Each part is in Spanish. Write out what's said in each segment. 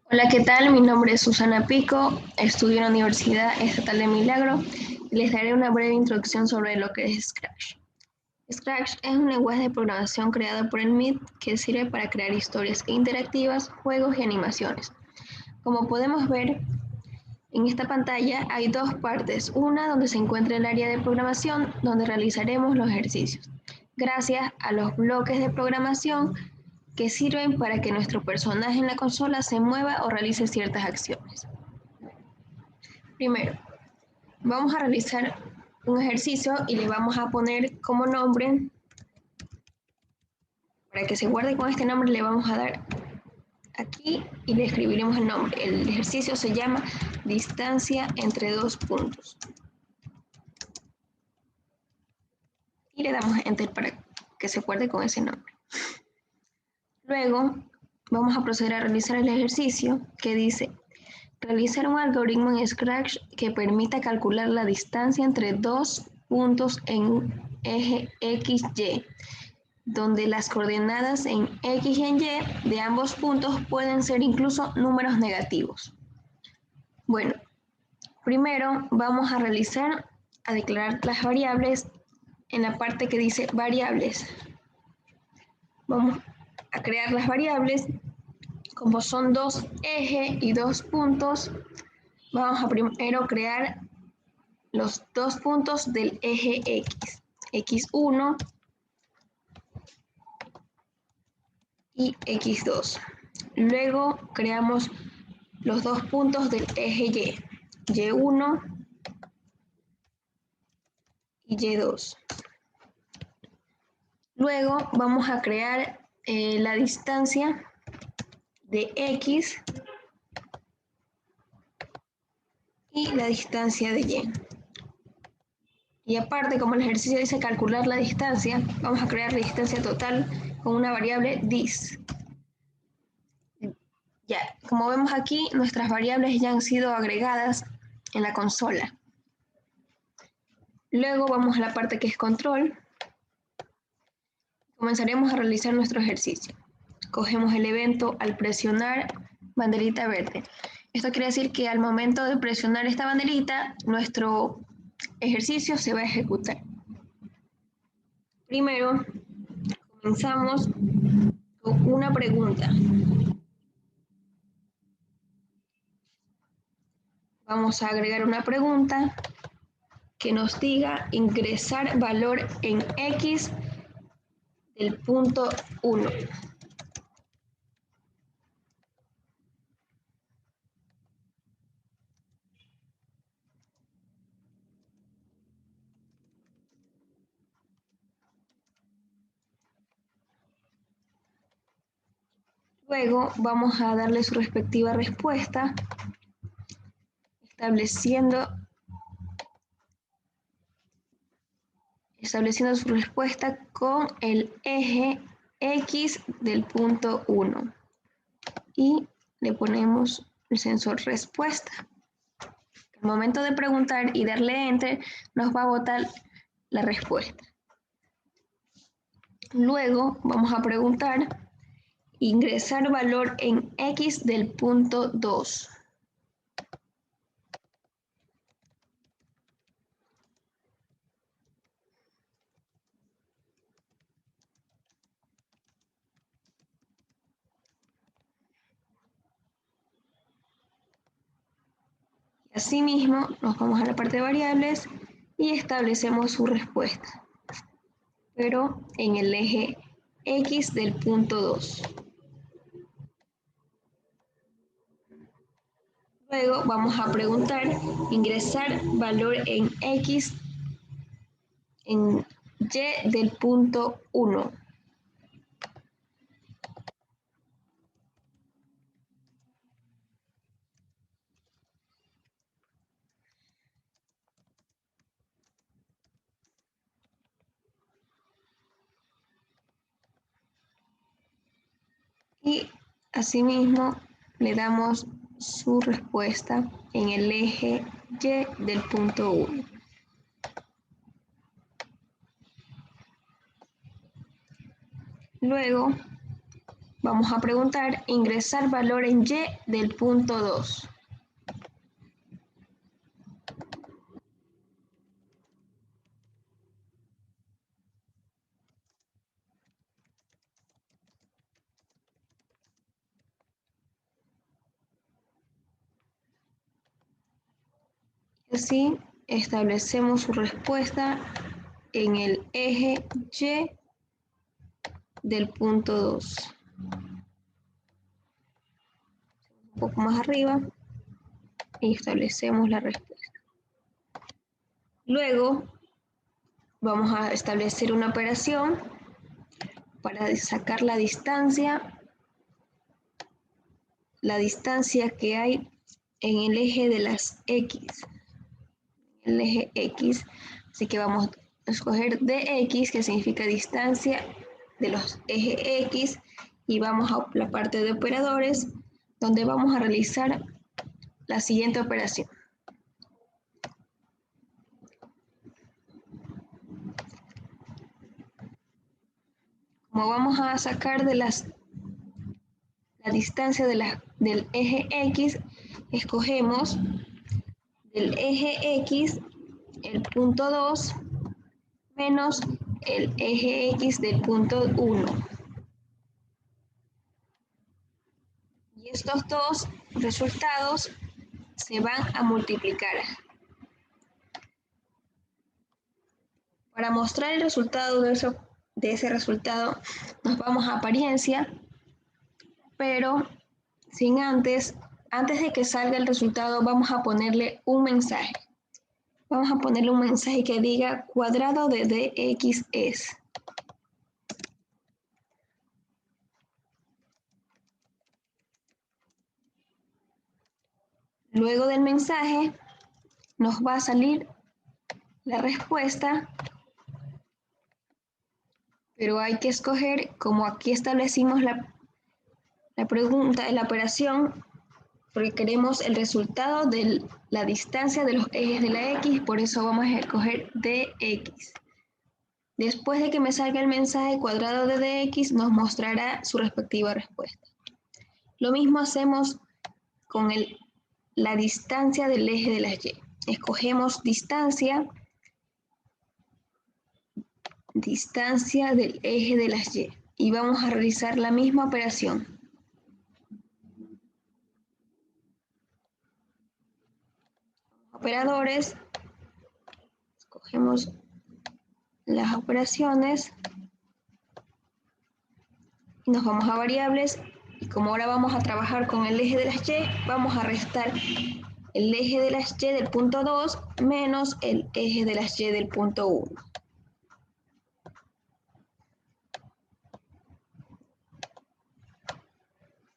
Hola, ¿qué tal? Mi nombre es Susana Pico, estudio en la Universidad Estatal de Milagro y les daré una breve introducción sobre lo que es Scratch. Scratch es un lenguaje de programación creado por el MIT que sirve para crear historias interactivas, juegos y animaciones. Como podemos ver en esta pantalla hay dos partes, una donde se encuentra el área de programación donde realizaremos los ejercicios. Gracias a los bloques de programación que sirven para que nuestro personaje en la consola se mueva o realice ciertas acciones. Primero, vamos a realizar un ejercicio y le vamos a poner como nombre, para que se guarde con este nombre, le vamos a dar aquí y le escribiremos el nombre. El ejercicio se llama distancia entre dos puntos. Y le damos Enter para que se guarde con ese nombre. Luego, vamos a proceder a realizar el ejercicio que dice realizar un algoritmo en Scratch que permita calcular la distancia entre dos puntos en eje XY, donde las coordenadas en X y en Y de ambos puntos pueden ser incluso números negativos. Bueno, primero vamos a declarar las variables en la parte que dice variables. Vamos a crear las variables, como son dos ejes y dos puntos, vamos a primero crear los dos puntos del eje X, X1 y X2. Luego creamos los dos puntos del eje Y, Y1 y Y2. Luego vamos a crear la distancia de X y la distancia de Y. Y aparte, como el ejercicio dice calcular la distancia, vamos a crear la distancia total con una variable dis. Ya, como vemos aquí, nuestras variables ya han sido agregadas en la consola. Luego vamos a la parte que es control. Comenzaremos a realizar nuestro ejercicio. Cogemos el evento al presionar banderita verde. Esto quiere decir que al momento de presionar esta banderita, nuestro ejercicio se va a ejecutar. Primero, comenzamos con una pregunta. Vamos a agregar una pregunta que nos diga ingresar valor en X del punto 1. Luego vamos a darle su respectiva respuesta, estableciendo su respuesta con el eje X del punto 1 y le ponemos el sensor respuesta. Al momento de preguntar y darle Enter, nos va a botar la respuesta. Luego vamos a preguntar, ingresar valor en X del punto 2. Asimismo, nos vamos a la parte de variables y establecemos su respuesta, pero en el eje X del punto 2. Luego vamos a preguntar, ingresar valor en X en Y del punto 1. Y asimismo le damos su respuesta en el eje Y del punto 1. Luego vamos a preguntar ingresar valor en y del punto 2. Así establecemos su respuesta en el eje Y del punto 2. Un poco más arriba y establecemos la respuesta. Luego vamos a establecer una operación para sacar la distancia que hay en el eje de las X. El eje X, así que vamos a escoger dx, que significa distancia de los ejes X, y vamos a la parte de operadores, donde vamos a realizar la siguiente operación. Como vamos a sacar de la distancia del eje X, escogemos del eje X el punto 2 menos el eje X del punto 1. Y estos dos resultados se van a multiplicar. Para mostrar el resultado de ese resultado, nos vamos a apariencia, pero antes de que salga el resultado, vamos a ponerle un mensaje. Vamos a ponerle un mensaje que diga cuadrado de dx es. Luego del mensaje, nos va a salir la respuesta, pero hay que escoger, como aquí establecimos la pregunta, la operación, porque queremos el resultado de la distancia de los ejes de la X, por eso vamos a escoger dx. Después de que me salga el mensaje cuadrado de dx, nos mostrará su respectiva respuesta. Lo mismo hacemos con la distancia del eje de las Y. Escogemos distancia del eje de las Y y vamos a realizar la misma operación. Operadores, escogemos las operaciones y nos vamos a variables, y como ahora vamos a trabajar con el eje de las Y, vamos a restar el eje de las Y del punto 2 menos el eje de las Y del punto 1.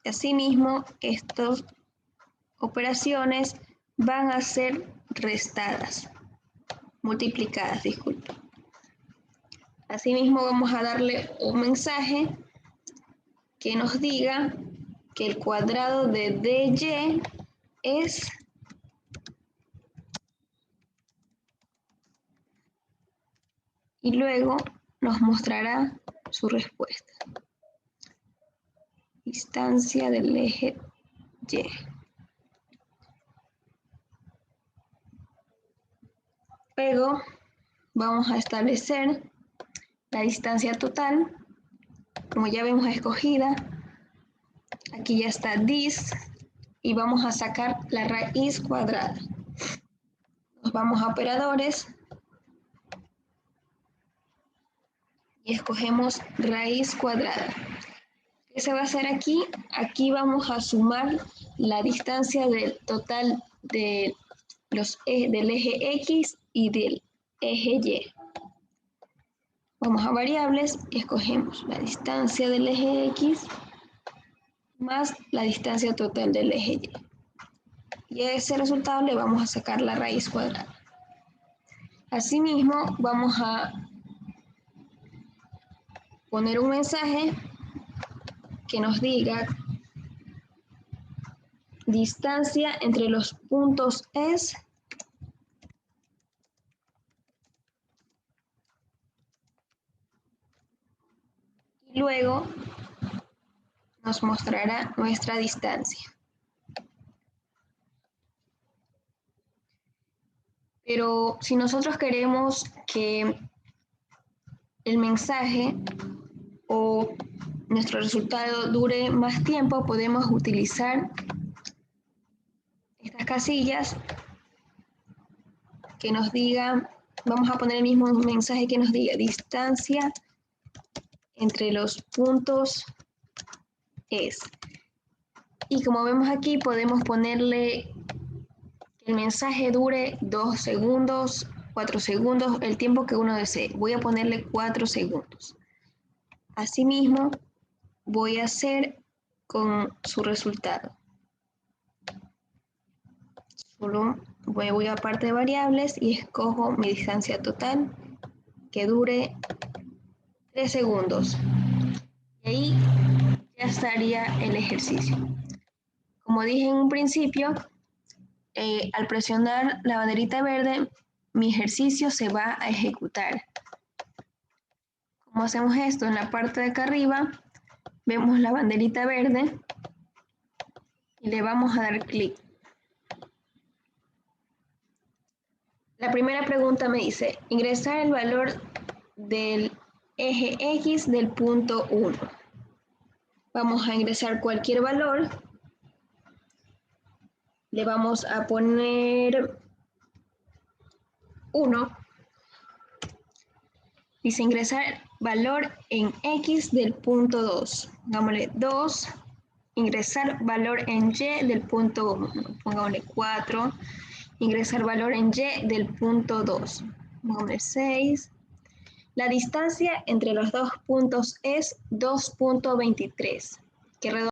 Asimismo, estas operaciones van a ser multiplicadas, disculpen. Asimismo, vamos a darle un mensaje que nos diga que el cuadrado de dy es y luego nos mostrará su respuesta. Distancia del eje Y. Luego vamos a establecer la distancia total, como ya vemos escogida. Aquí ya está dis y vamos a sacar la raíz cuadrada. Nos vamos a operadores y escogemos raíz cuadrada. ¿Qué se va a hacer aquí? Aquí vamos a sumar la distancia del total del eje X y del eje Y. Vamos a variables y escogemos la distancia del eje X más la distancia total del eje Y. Y a ese resultado le vamos a sacar la raíz cuadrada. Asimismo, vamos a poner un mensaje que nos diga distancia entre los puntos es y luego nos mostrará nuestra distancia. Pero si nosotros queremos que el mensaje o nuestro resultado dure más tiempo, podemos utilizar estas casillas que nos digan, vamos a poner el mismo mensaje que nos diga distancia entre los puntos es. Y como vemos aquí, podemos ponerle que el mensaje dure 2 segundos, 4 segundos, el tiempo que uno desee. Voy a ponerle 4 segundos. Asimismo, voy a hacer con su resultado. Solo voy a parte de variables y escojo mi distancia total que dure 3 segundos. Y ahí ya estaría el ejercicio. Como dije en un principio, al presionar la banderita verde, mi ejercicio se va a ejecutar. ¿Cómo hacemos esto? En la parte de acá arriba, vemos la banderita verde y le vamos a dar clic. La primera pregunta me dice, ingresar el valor del eje X del punto 1. Vamos a ingresar cualquier valor. Le vamos a poner 1. Dice ingresar valor en X del punto 2. Pongámosle 2. Ingresar valor en Y del punto 1. Pongámosle 4. Ingresar valor en Y del punto 2. Pongámosle 6. La distancia entre los dos puntos es 2.23, que